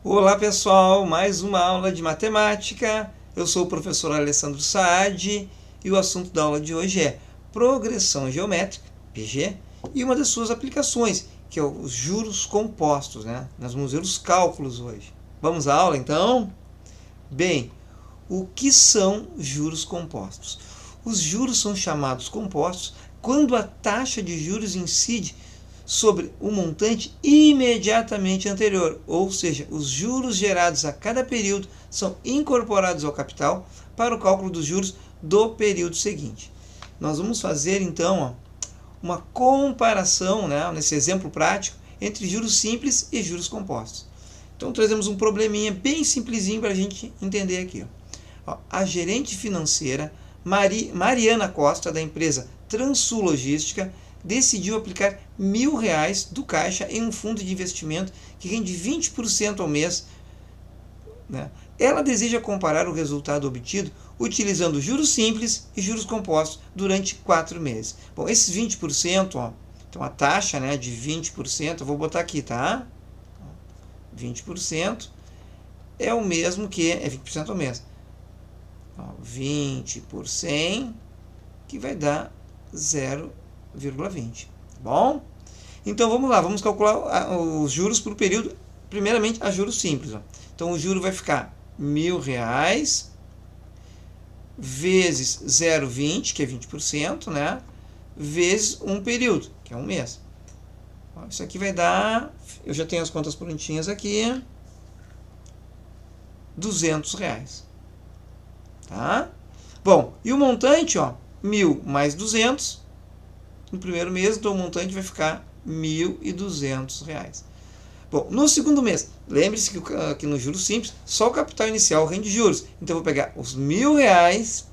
Olá pessoal, mais uma aula de matemática. Eu sou o professor Alessandro Saad e o assunto da aula de hoje é progressão geométrica, PG, e uma das suas aplicações, que é os juros compostos, né? Nós vamos ver os cálculos hoje. Vamos à aula então? Bem, o que são juros compostos? Os juros são chamados compostos quando a taxa de juros incide sobre o montante imediatamente anterior, ou seja, os juros gerados a cada período são incorporados ao capital para o cálculo dos juros do período seguinte. Nós vamos fazer então uma comparação, né, nesse exemplo prático, entre juros simples e juros compostos. Então trazemos um probleminha bem simplesinho para a gente entender aqui. A gerente financeira Mariana Costa, da empresa Transul Logística, decidiu aplicar R$ 1.000 do caixa em um fundo de investimento que rende 20% ao mês. Né? Ela deseja comparar o resultado obtido utilizando juros simples e juros compostos durante 4 meses. Bom, esses 20%, então a taxa, né, de 20%, eu vou botar aqui, tá? 20% é o mesmo que, 20% ao mês. 20 por 100, que vai dar 0,20. Tá bom? Então vamos lá, vamos calcular os juros por período. Primeiramente, a juros simples. Então o juro vai ficar R$ 1.000 vezes 0,20, que é 20%, né? Vezes um período, que é um mês. Isso aqui vai dar, eu já tenho as contas prontinhas aqui, R$ 200. Tá? Bom, e o montante, 1.000 mais 200, no primeiro mês, então o montante vai ficar R$ 1.200. Bom, no segundo mês, lembre-se que aqui no juros simples, só o capital inicial rende juros. Então eu vou pegar os R$ 1.000,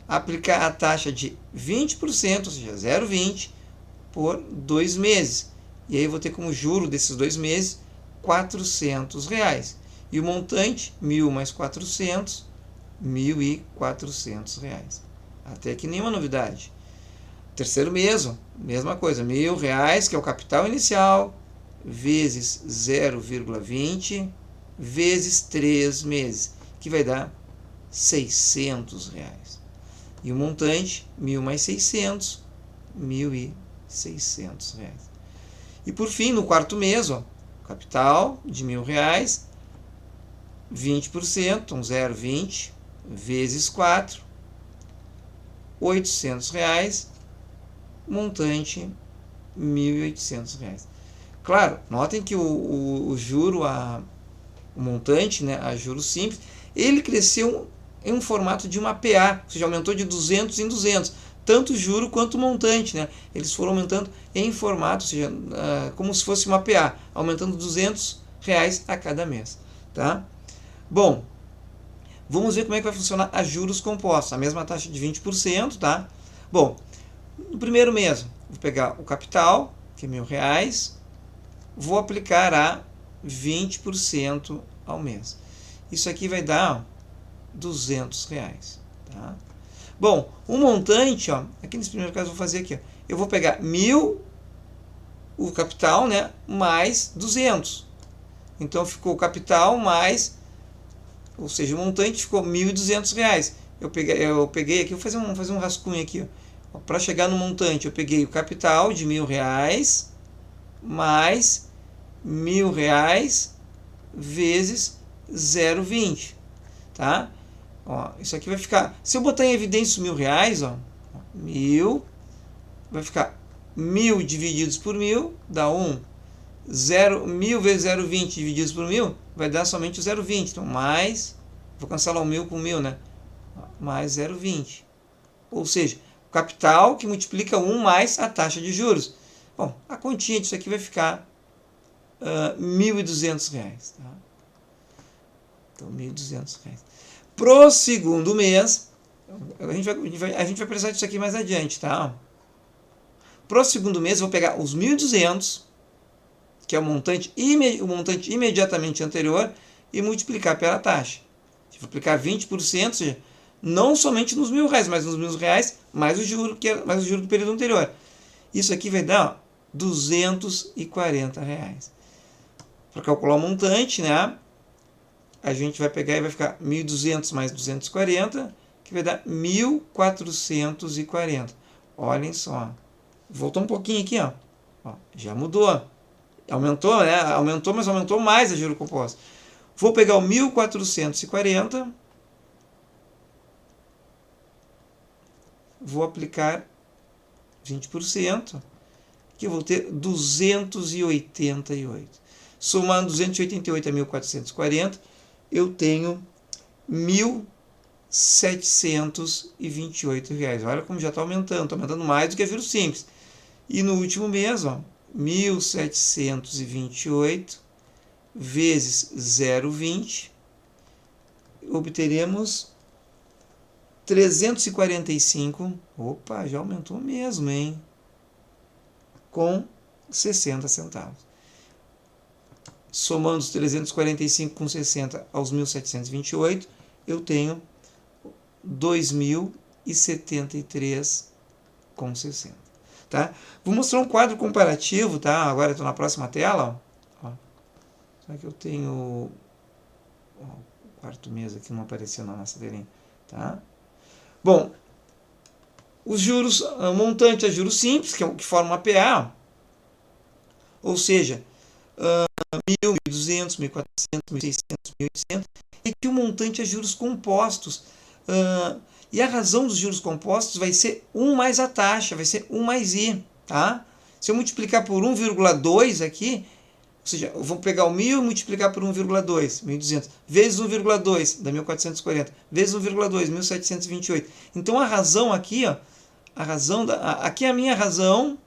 aplicar a taxa de 20%, ou seja, 0,20, por 2 meses. E aí eu vou ter como juro desses 2 meses R$ 400. E o montante, 1.000 mais 400, R$ 1.400. Até aqui nenhuma novidade. Terceiro mês, mesma coisa, R$ 1.000, que é o capital inicial, vezes 0,20, vezes 3 meses, que vai dar R$ 600. E o montante, 1.000 mais 600, R$ 1.600. E por fim, no quarto mês, capital de R$ 1.000, 20%, então 0,20, vezes 4, R$ 800, montante R$ 1.800. Claro, notem que o juro, o montante, né, a juros simples, ele cresceu em um formato de uma PA, ou seja, aumentou de 200 em 200, tanto o juro quanto o montante, né? Eles foram aumentando em formato, ou seja, como se fosse uma PA, aumentando R$ 200 a cada mês, tá? Bom, vamos ver como é que vai funcionar a juros compostos, a mesma taxa de 20%, tá? Bom, no primeiro mês, vou pegar o capital, que é R$ 1.000, vou aplicar a 20% ao mês. Isso aqui vai dar R$ 200. Tá? Bom, o montante, aqui nesse primeiro caso eu vou fazer aqui, eu vou pegar 1.000, o capital, né, mais 200. Então ficou o capital mais, ou seja, o montante ficou R$ 1.200. Eu peguei aqui, vou fazer um rascunho aqui. Para chegar no montante, eu peguei o capital de R$ 1.000 mais R$ 1.000 vezes 0,20. Tá? Isso aqui vai ficar, se eu botar em evidência os R$ 1.000, 1.000, vai ficar 1.000 divididos por 1.000, dá 1. 1.000 vezes 0,20 divididos por 1.000, vai dar somente o 0,20. Então, mais, vou cancelar o 1.000 com 1.000, né? Mais 0,20. Ou seja, o capital que multiplica 1 mais a taxa de juros. Bom, a continha disso aqui vai ficar R$ 1.200. Tá? Então, R$ 1.200. Pro segundo mês, a gente vai precisar disso aqui mais adiante, tá? Pro segundo mês, eu vou pegar os 1.200, que é o montante imediatamente anterior, e multiplicar pela taxa. Se eu aplicar 20%, ou seja, não somente nos R$ 1.000, mas nos R$ 1.000, mais o juro, mais o juro do período anterior. Isso aqui vai dar R$ 240. para calcular o montante, né? A gente vai pegar e vai ficar 1.200 mais 240, que vai dar 1.440. Olhem só. Voltou um pouquinho aqui, ó. Já mudou. Aumentou, né? Aumentou, mas aumentou mais a juros compostos. Vou pegar o 1.440. Vou aplicar 20%, que eu vou ter 288. Somando 288 a 1.440, eu tenho R$1.728. Olha como já está aumentando mais do que a juros simples. E no último mês, ó, 1.728 vezes 0,20, obteremos 345. Opa, já aumentou mesmo, hein? Com 60 centavos. Somando os 345 com 60 aos 1.728, eu tenho 2.073,60. Tá? Vou mostrar um quadro comparativo, tá? Agora estou na próxima tela. Ó. Será que eu tenho... Ó, o quarto mês aqui não apareceu na nossa telinha. Tá? Bom, os juros, o montante é juros simples, que forma uma PA, ou seja, 1.000, 1.200, 1.400, 1.600, 1.800, e que o montante é juros compostos. E a razão dos juros compostos vai ser 1 mais a taxa, vai ser 1 mais I. Tá? Se eu multiplicar por 1,2 aqui, ou seja, eu vou pegar o 1.000 e multiplicar por 1,2, 1.200, vezes 1,2, dá 1.440, vezes 1,2, 1.728. Então a razão aqui, ó, aqui a minha razão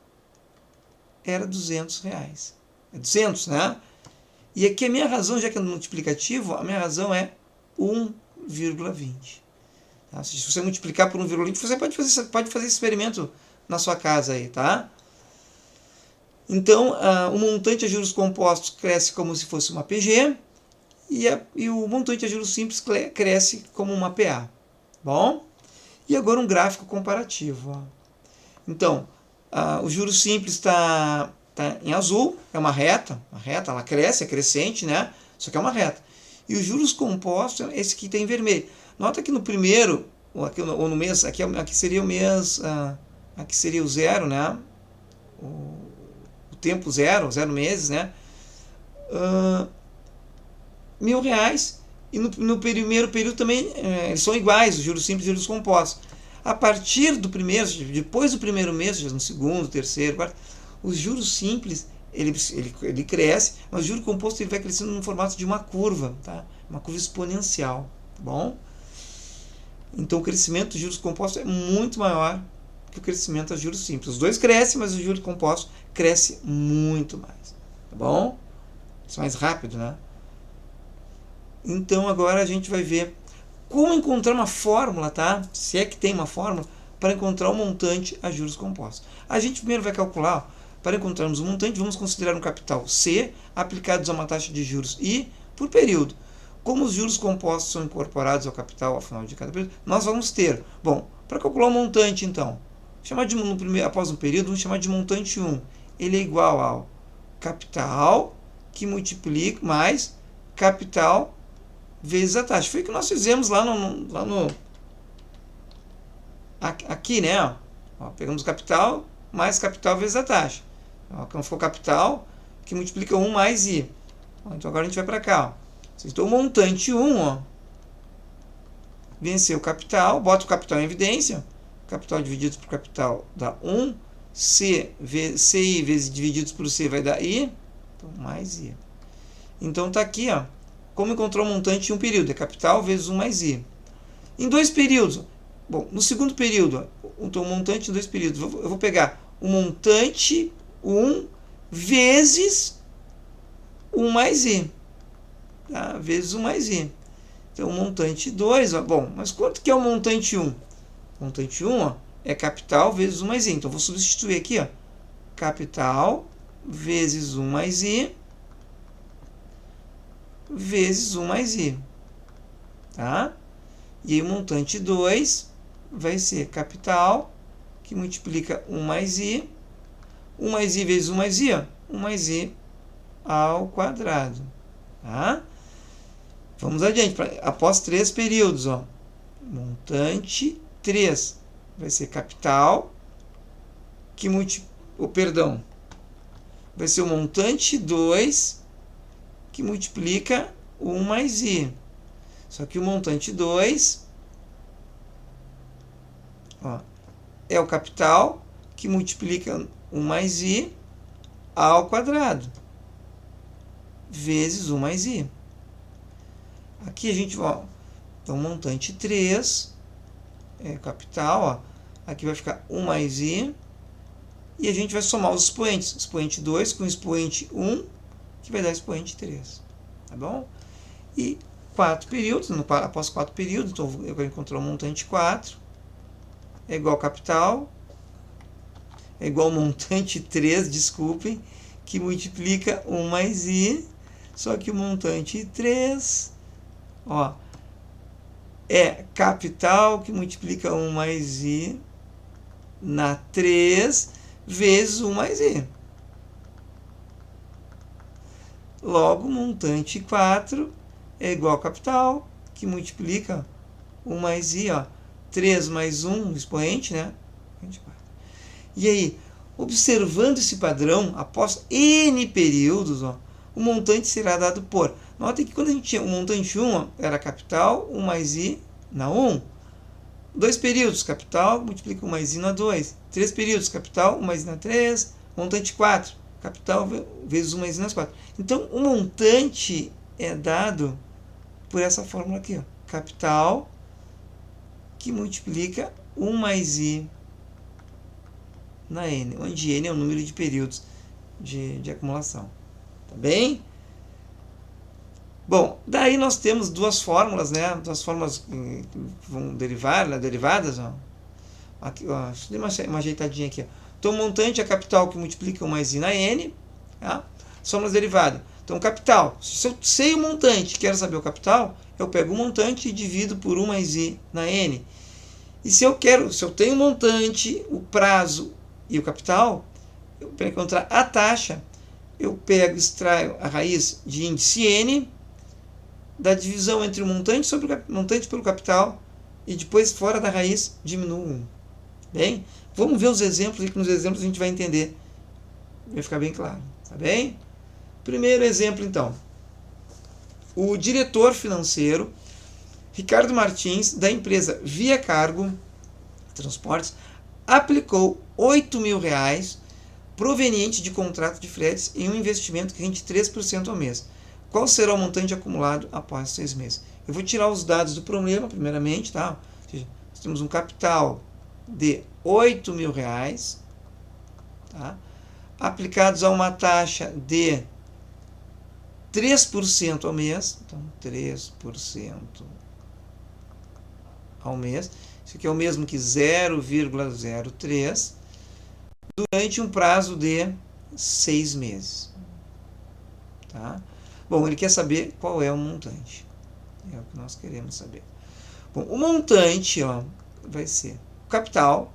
era R$200. É 200, né? E aqui a minha razão, já que é no multiplicativo, a minha razão é 1,20. Tá? Se você multiplicar por 1,20, você pode fazer esse experimento na sua casa aí, tá? Então, o montante a juros compostos cresce como se fosse uma PG e o montante a juros simples cresce como uma PA. Bom? E agora um gráfico comparativo. Ó. Então, o juros simples está em azul, é uma reta, ela cresce, é crescente, né? Só que é uma reta. E os juros compostos, esse aqui tem vermelho. Nota que no primeiro, ou no mês, aqui seria o mês, aqui seria o zero, né? O tempo zero meses, né? R$1.000. E no primeiro período também eles são iguais, os juros simples e os juros compostos. A partir do primeiro, depois do primeiro mês, no segundo, terceiro, quarto, os juros simples ele cresce, mas o juro composto ele vai crescendo no formato de uma curva, tá? Uma curva exponencial, tá bom? Então o crescimento dos juros compostos é muito maior que o crescimento dos juros simples. Os dois crescem, mas o juros composto cresce muito mais, tá bom? Isso é mais rápido, né? Então agora a gente vai ver como encontrar uma fórmula, tá? Se é que tem uma fórmula para encontrar o montante a juros compostos. A gente primeiro vai calcular, para encontrarmos o montante, vamos considerar um capital C aplicados a uma taxa de juros I por período. Como os juros compostos são incorporados ao capital ao final de cada período, nós vamos ter, bom, para calcular o montante então, após um período, vamos chamar de montante 1. Ele é igual ao capital que multiplica mais capital vezes a taxa. Foi o que nós fizemos lá no aqui, né? Ó, pegamos o capital mais capital vezes a taxa. Ó, como ficou capital que multiplica 1 mais I. Ó, então agora a gente vai para cá. Ó. Então o montante 1, ó, venceu o capital, bota o capital em evidência. Capital dividido por capital dá 1. CI vezes divididos por C vai dar I. Então mais I. Então tá aqui, ó. Como encontrar o montante em um período? É capital vezes 1 mais I. Em dois períodos. Bom, no segundo período, então o montante em dois períodos. Eu vou pegar o montante 1 vezes 1 mais I. Tá? Vezes 1 mais I. Então, o montante 2, ó, bom, mas quanto que é o montante 1? O montante 1, ó, é capital vezes 1 mais I. Então, vou substituir aqui, ó, capital vezes 1 mais I vezes 1 mais I. Tá? E aí, o montante 2 vai ser capital, que multiplica 1 mais I. 1 mais I vezes 1 mais I, ó, 1 mais I ao quadrado. Tá? Vamos adiante. Após 3 períodos, ó, montante 3 vai ser capital que perdão, vai ser o montante 2 que multiplica 1 mais i. Só que o montante 2 ó, é o capital que multiplica 1 mais i ao quadrado vezes 1 mais i. Aqui a gente vai, então montante 3 é capital, ó, aqui vai ficar 1 mais i, e a gente vai somar os expoentes, expoente 2 com expoente 1, que vai dar expoente 3, tá bom? E 4 períodos, após 4 períodos, então eu vou encontrar o montante 4, é igual ao capital, é igual ao montante 3, desculpem, que multiplica 1 mais i, só que o montante 3, ó, é capital que multiplica 1 mais i na 3 vezes 1 mais i. Logo, montante 4 é igual ao capital que multiplica 1 mais i, ó, 3 mais 1, expoente, né? 24. E aí, observando esse padrão, após n períodos, ó, o montante será dado por... Notem que quando a gente tinha o montante 1, ó, era capital, 1 mais i na 1. 2 períodos, capital, multiplica 1 mais i na 2. 3 períodos, capital, 1 mais i na 3. Montante 4, capital vezes 1 mais i na 4. Então, o montante é dado por essa fórmula aqui, ó, capital que multiplica 1 mais i na n, onde n é o número de períodos de acumulação. Tá bem? Bom, daí nós temos duas fórmulas, né? Duas fórmulas que vão derivar, né? Derivadas. Ó. Aqui, ó, deixa eu dar uma ajeitadinha aqui. Ó. Então, o montante é capital que multiplica 1 mais i na n. Tá? Fórmulas derivadas. Então, capital. Se eu sei o montante, quero saber o capital, eu pego o montante e divido por 1 mais i na n. E se eu tenho o montante, o prazo e o capital, para encontrar a taxa, eu extraio a raiz de índice n da divisão entre o montante sobre o montante pelo capital e depois fora da raiz diminuo 1. Bem? Vamos ver os exemplos e que nos exemplos a gente vai entender. Vai ficar bem claro. Tá bem? Primeiro exemplo, então. O diretor financeiro Ricardo Martins, da empresa Via Cargo Transportes, aplicou R$8.000 proveniente de contrato de fretes em um investimento que rende 3% ao mês. Qual será o montante acumulado após 6 meses? Eu vou tirar os dados do problema, primeiramente, tá? Ou seja, nós temos um capital de R$8.000, tá? Aplicados a uma taxa de 3% ao mês, então 3% ao mês, isso aqui é o mesmo que 0,03, durante um prazo de 6 meses. Tá? Bom, ele quer saber qual é o montante. É o que nós queremos saber. Bom, o montante, ó, vai ser o capital,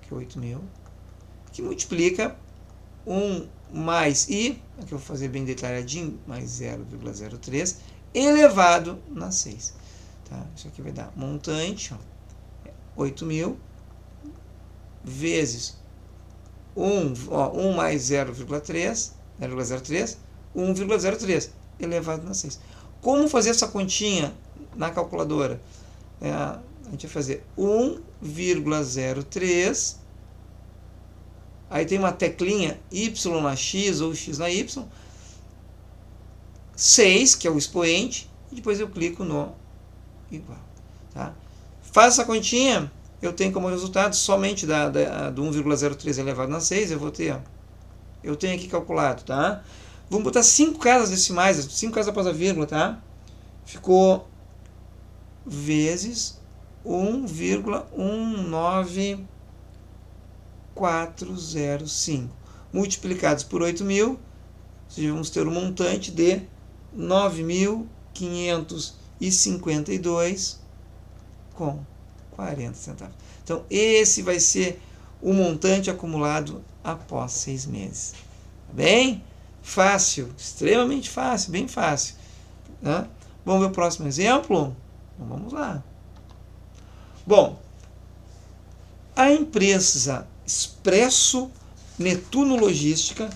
que é 8.000, que multiplica 1 mais i, aqui eu vou fazer bem detalhadinho, mais 0,03, elevado na 6. Tá? Isso aqui vai dar montante, ó, 8.000, vezes 1 mais 0,03, 1,03 elevado na 6. Como fazer essa continha na calculadora? A gente vai fazer 1,03, aí tem uma teclinha y na x ou x na y, 6, que é o expoente, e depois eu clico no igual. Tá? Faz essa continha, eu tenho como resultado somente do 1,03 elevado na 6, eu vou ter, ó, eu tenho aqui calculado, tá? Vamos botar 5 casas decimais, 5 casas após a vírgula, tá? Ficou vezes 1,19405 multiplicados por 8.000, ou seja, vamos ter um montante de 9.552 com 40 centavos. Então, esse vai ser o montante acumulado após 6 meses. Tá bem? Fácil, extremamente fácil, bem fácil. Né? Vamos ver o próximo exemplo? Então, vamos lá. Bom, a empresa Expresso Netuno Logística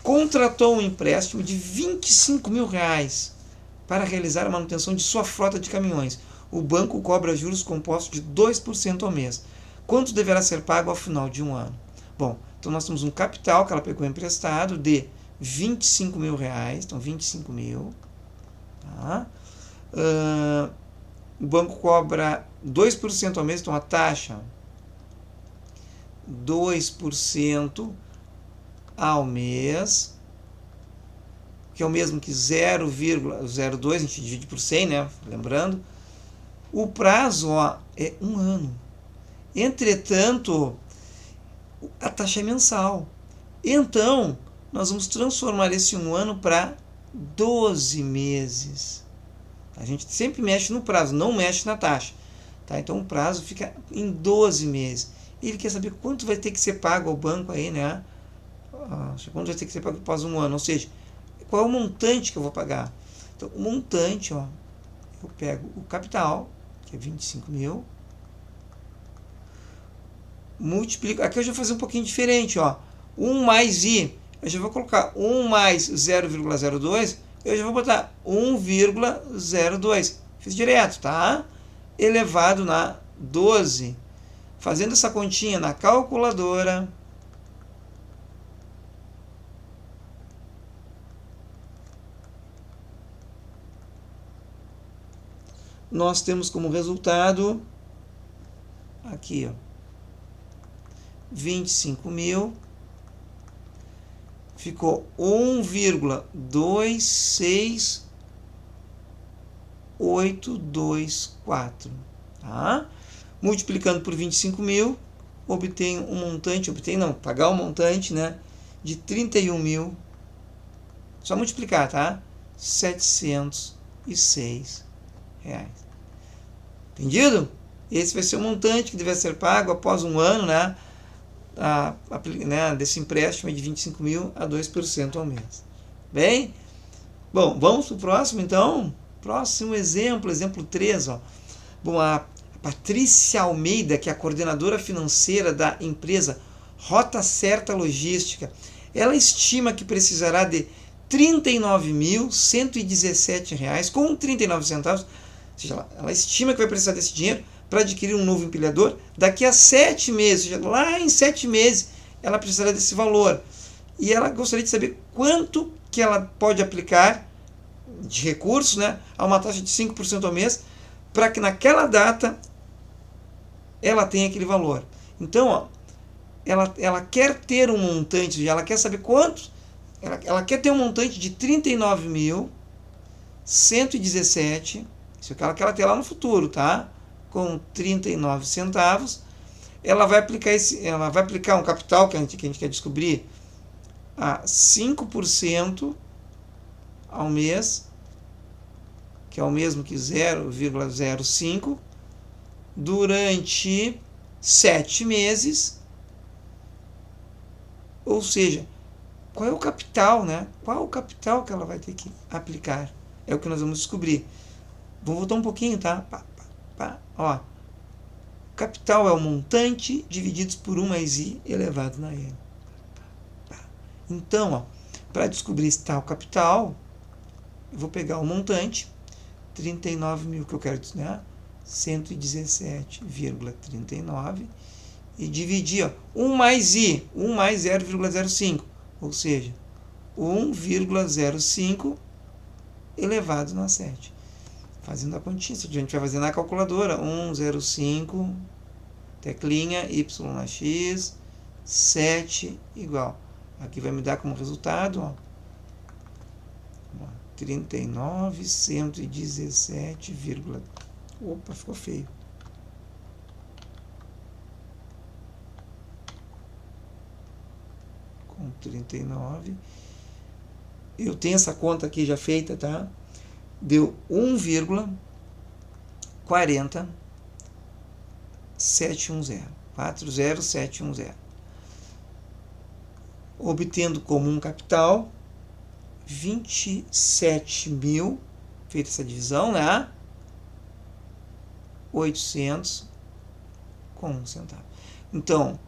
contratou um empréstimo de R$ 25.000 para realizar a manutenção de sua frota de caminhões. O banco cobra juros compostos de 2% ao mês. Quanto deverá ser pago ao final de um ano? Bom, então nós temos um capital que ela pegou emprestado de R$ 25.000. Então, 25 mil. Tá? O banco cobra 2% ao mês, então a taxa 2% ao mês, que é o mesmo que 0,02, a gente divide por 100, né? Lembrando. O prazo, ó, é um ano. Entretanto, a taxa é mensal. Então, nós vamos transformar esse um ano para 12 meses. A gente sempre mexe no prazo, não mexe na taxa. Tá? Então, o prazo fica em 12 meses. Ele quer saber quanto vai ter que ser pago ao banco aí, né? Quanto vai ter que ser pago após um ano. Ou seja, qual é o montante que eu vou pagar? Então, o montante, ó, eu pego o capital, que é 25 mil, multiplico. Aqui eu já vou fazer um pouquinho diferente, ó. 1 mais I, eu já vou colocar 1 mais 0,02, eu já vou botar 1,02. Fiz direto, tá? Elevado na 12. Fazendo essa continha na calculadora, nós temos como resultado aqui, ó, 25 mil, ficou 1,26824, tá? Multiplicando por 25 mil, obtenho um montante, pagar um montante, né, de 31 mil, só multiplicar, tá? 706 reais. Entendido? Esse vai ser o montante que deve ser pago após um ano, né, desse empréstimo de 25 mil a 2% ao mês. Bem? Bom, vamos para o próximo, então? Próximo exemplo, exemplo 3. Ó. Bom, a Patrícia Almeida, que é a coordenadora financeira da empresa Rota Certa Logística, ela estima que precisará de R$ 39.117,39. Ou seja, ela estima que vai precisar desse dinheiro para adquirir um novo empilhador daqui a 7 meses. Ou seja, lá em 7 meses ela precisará desse valor. E ela gostaria de saber quanto que ela pode aplicar de recursos, né, a uma taxa de 5% ao mês, para que naquela data ela tenha aquele valor. Então, ó, ela quer ter um montante, ela quer saber quantos, ela quer ter um montante de 39.117, isso é o que ela quer ter lá no futuro, tá? Com 39 centavos. Ela vai aplicar um capital que a gente quer descobrir a 5% ao mês, que é o mesmo que 0,05, durante 7 meses. Ou seja, qual é o capital, né? Qual é o capital que ela vai ter que aplicar? É o que nós vamos descobrir. Vou voltar um pouquinho, tá? Ó. Capital é o montante divididos por 1 mais I elevado na N. Então, para descobrir esse tal capital, eu vou pegar o montante, 39 mil que eu quero, né? 117,39, e dividir, ó, 1 mais I, 1 mais 0,05, ou seja, 1,05 elevado na 7. Fazendo a continha, a gente vai fazer na calculadora, 1,05, teclinha, y na x, 7 igual. Aqui vai me dar como resultado, ó, 39.117, opa, ficou feio. Com 39. Eu tenho essa conta aqui já feita, tá? Deu 40710. Obtendo como um capital 27 mil, feita essa divisão, né? 800 com 1 centavo. Então,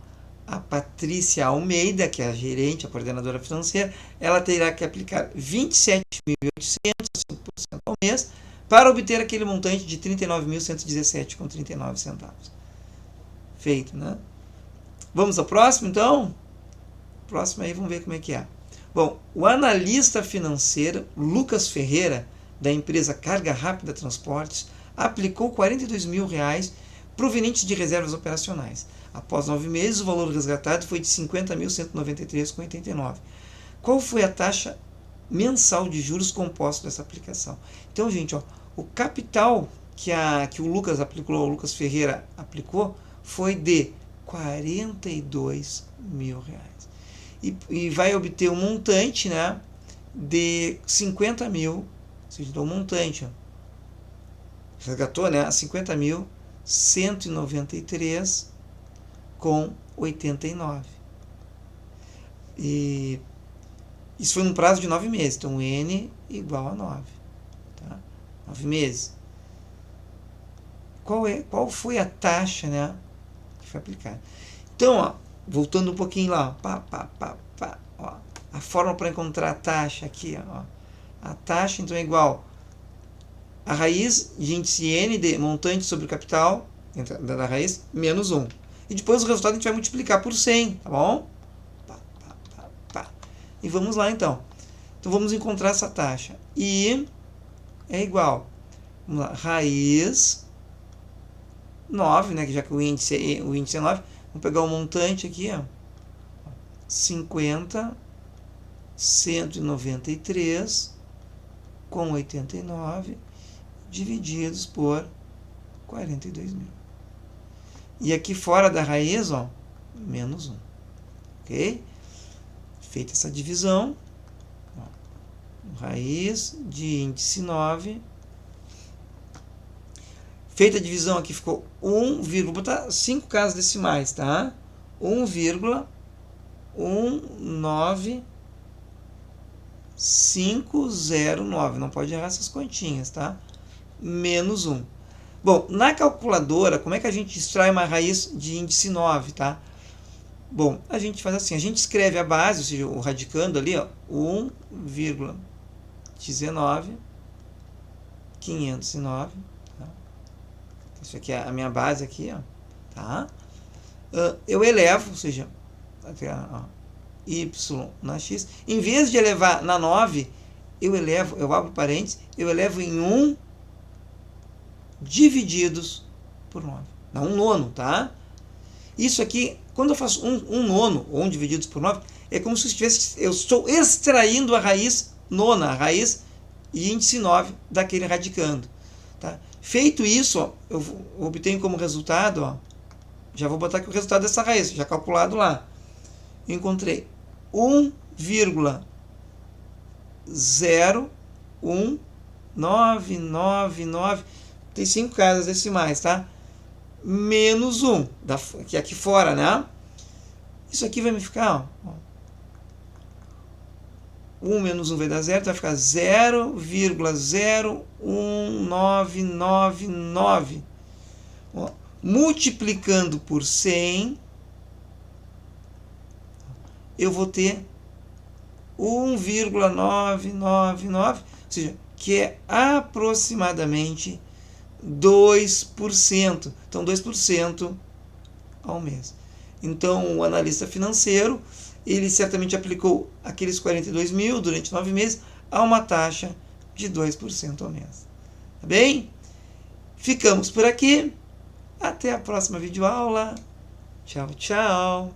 a Patrícia Almeida, que é a gerente, a coordenadora financeira, ela terá que aplicar 27.800, 5% ao mês, para obter aquele montante de 39.117,39 centavos. Feito, né? Vamos ao próximo, então? Próximo aí, vamos ver como é que é. Bom, o analista financeiro Lucas Ferreira, da empresa Carga Rápida Transportes, aplicou R$42 mil provenientes de reservas operacionais. Após 9 meses, o valor resgatado foi de 50.193,89. Qual foi a taxa mensal de juros compostos dessa aplicação? Então, gente, ó, o capital que o Lucas Ferreira aplicou foi de R$42 mil. E vai obter um montante, né, de 50 mil, ou seja, dá um montante, ó, resgatou, né, 50.193,89. E isso foi num prazo de 9 meses, então N igual a 9. Tá? 9 meses. Qual foi a taxa, né, que foi aplicada? Então, ó, voltando um pouquinho lá, ó, a fórmula para encontrar a taxa aqui, ó, a taxa então é igual a raiz de índice N de montante sobre o capital da raiz menos 1. E depois o resultado a gente vai multiplicar por 100, tá bom? E vamos lá então. Então vamos encontrar essa taxa. I é igual, vamos lá, raiz 9, né, que já que o índice é 9, vamos pegar o montante aqui, ó, 50.193,89 divididos por 42 mil. E aqui fora da raiz, ó, menos 1. Ok? Feita essa divisão, ó, raiz de índice 9. Feita a divisão aqui, ficou 1, vou botar 5 casas decimais, tá? 1,19509. Não pode errar essas continhas, tá? Menos 1. Bom, na calculadora, como é que a gente extrai uma raiz de índice 9, tá? Bom, a gente faz assim, a gente escreve a base, ou seja, o radicando ali, ó, 1,19509. Tá? Isso aqui é a minha base aqui, ó, tá? Eu elevo, ou seja, até, ó, y na x. Em vez de elevar na 9, eu abro parênteses, eu elevo em 1 divididos por 9. Não, 1 nono, tá? Isso aqui, quando eu faço 1 nono, ou 1 divididos por 9, é como se eu estou extraindo a raiz nona, a raiz e índice 9 daquele radicando. Tá? Feito isso, ó, eu obtenho como resultado, ó, já vou botar aqui o resultado dessa raiz, já calculado lá. Eu encontrei 1,01999, tem 5 casas decimais, tá? Menos 1, que é aqui fora, né? Isso aqui vai me ficar, ó, 1 menos 1 vai dar 0, vai ficar 0,01999. Ó, multiplicando por 100, eu vou ter 1,999, ou seja, que é aproximadamente 2%. Então, 2% ao mês. Então, o analista financeiro, ele certamente aplicou aqueles 42 mil durante 9 meses a uma taxa de 2% ao mês. Tá bem? Ficamos por aqui. Até a próxima videoaula. Tchau, tchau.